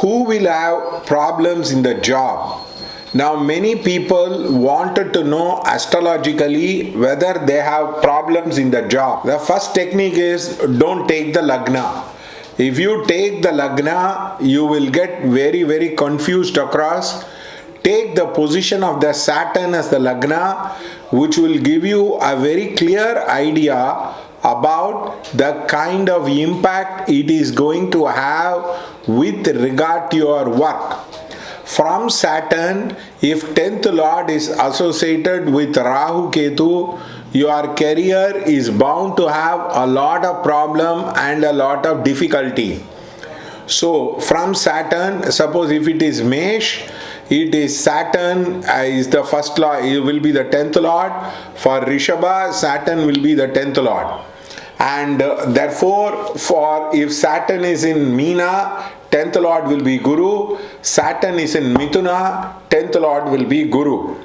who will have problems in the job? Now, many people wanted to know astrologically whether they have problems in the job. The first technique is don't take the lagna. If you take the lagna, you will get very confused across. Take the position of the Saturn as the lagna, which will give you a very clear idea about the kind of impact it is going to have with regard to your work. From Saturn, if 10th Lord is associated with Rahu Ketu, your career is bound to have a lot of problem and a lot of difficulty. So from Saturn, suppose if it is Mesh, it is Saturn is the first lord, it will be the 10th Lord. For Rishabha, Saturn will be the 10th Lord. And therefore, for if Saturn is in Meena, 10th Lord will be Guru. Saturn is in Mithuna, 10th Lord will be Guru.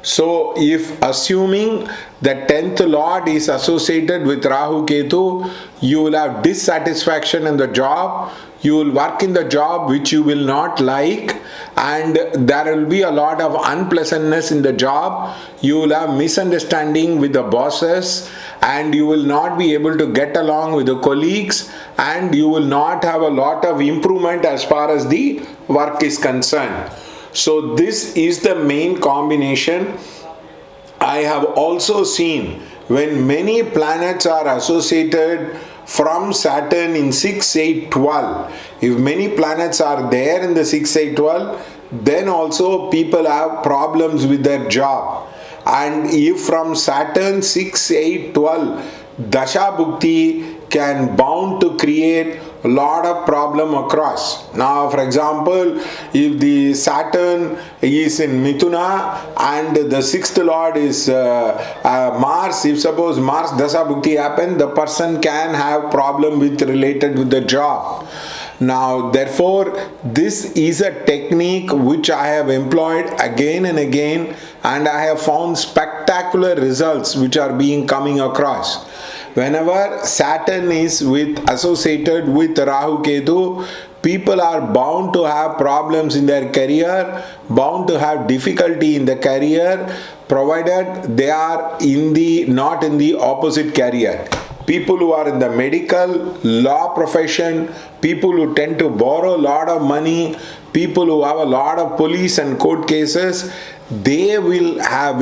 So if assuming the 10th Lord is associated with Rahu Ketu, you will have dissatisfaction in the job. You will work in the job which you will not like, and there will be a lot of unpleasantness in the job. You will have misunderstanding with the bosses, and you will not be able to get along with the colleagues, and you will not have a lot of improvement as far as the work is concerned. So this is the main combination. I have also seen when many planets are associated from Saturn in 6, 8, 12. If many planets are there in the 6, 8, 12, then also people have problems with their job. And if from Saturn 6, 8, 12, Dasha Bhukti can bound to create a lot of problem across. Now, for example, if the Saturn is in Mithuna and the sixth lord is Mars, if suppose Mars Dasha Bhukti happen, the person can have problem related with the job. Now, therefore, this is a technique which I have employed again and again, and I have found spectacular results which are being coming across. Whenever Saturn is associated with Rahu Ketu, people are bound to have problems in their career, bound to have difficulty in the career, provided they are not in the opposite career. People who are in the medical, law profession, people who tend to borrow a lot of money, people who have a lot of police and court cases, they will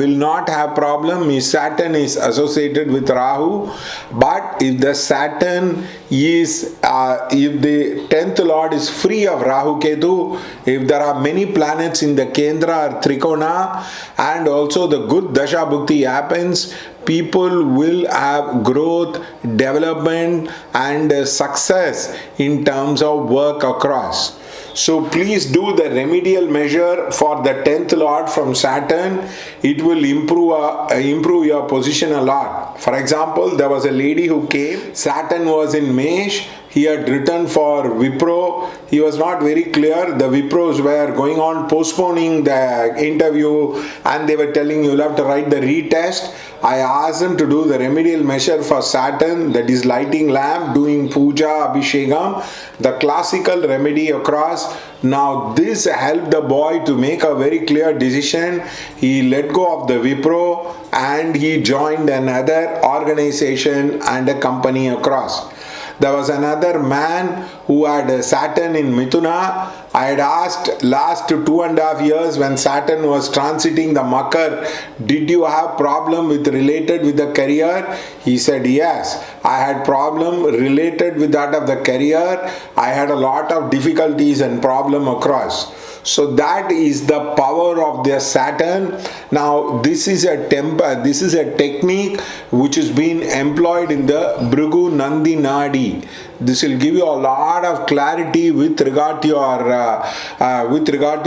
not have problem if Saturn is associated with Rahu. But if the Saturn is if the 10th Lord is free of Rahu Ketu, if there are many planets in the Kendra or Trikona, and also the good Dasha Bhukti happens, people will have growth, development and success in terms of work across. So please do the remedial measure for the 10th Lord from Saturn. It will improve your position a lot. For example, there was a lady who came. Saturn was in Mesh. He had written for Wipro. He was not very clear. The Wipros were going on postponing the interview, and they were telling you'll have to write the retest. I asked him to do the remedial measure for Saturn, that is lighting lamp, doing puja, abhishekam, the classical remedy across. Now this helped the boy to make a very clear decision. He let go of the Wipro and he joined another organization and a company across. There was another man who had Saturn in Mithuna. I had asked last 2.5 years when Saturn was transiting the Makar, did you have problem related with the career? He said yes. I had problem related with that of the career. I had a lot of difficulties and problem across. So that is the power of their Saturn. Now this is a technique which is being employed in the Bhrigu Nandi Nadi. This will give you a lot of clarity with regard to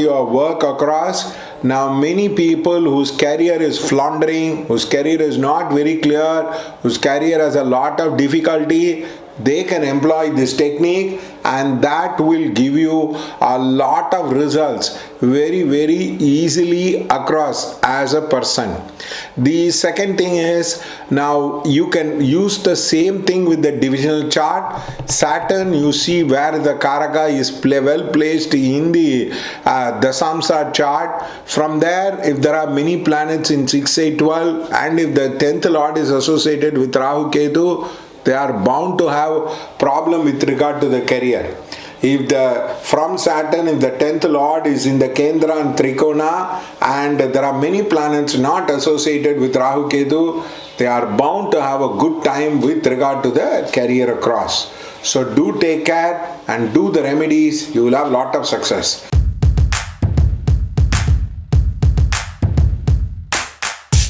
your work across. Now many people whose career is floundering, whose career is not very clear, whose career has a lot of difficulty, they can employ this technique, and that will give you a lot of results very easily across as a person. The second thing is, now you can use the same thing with the divisional chart. Saturn, you see where the karaka is well placed in the dasamsa chart. From there, if there are many planets in 6, 8, 12, and if the 10th lord is associated with Rahu Ketu, they are bound to have problem with regard to the career. If from Saturn, if the 10th lord is in the Kendra and Trikona, and there are many planets not associated with Rahu Ketu, they are bound to have a good time with regard to the career across. So do take care and do the remedies. You will have a lot of success.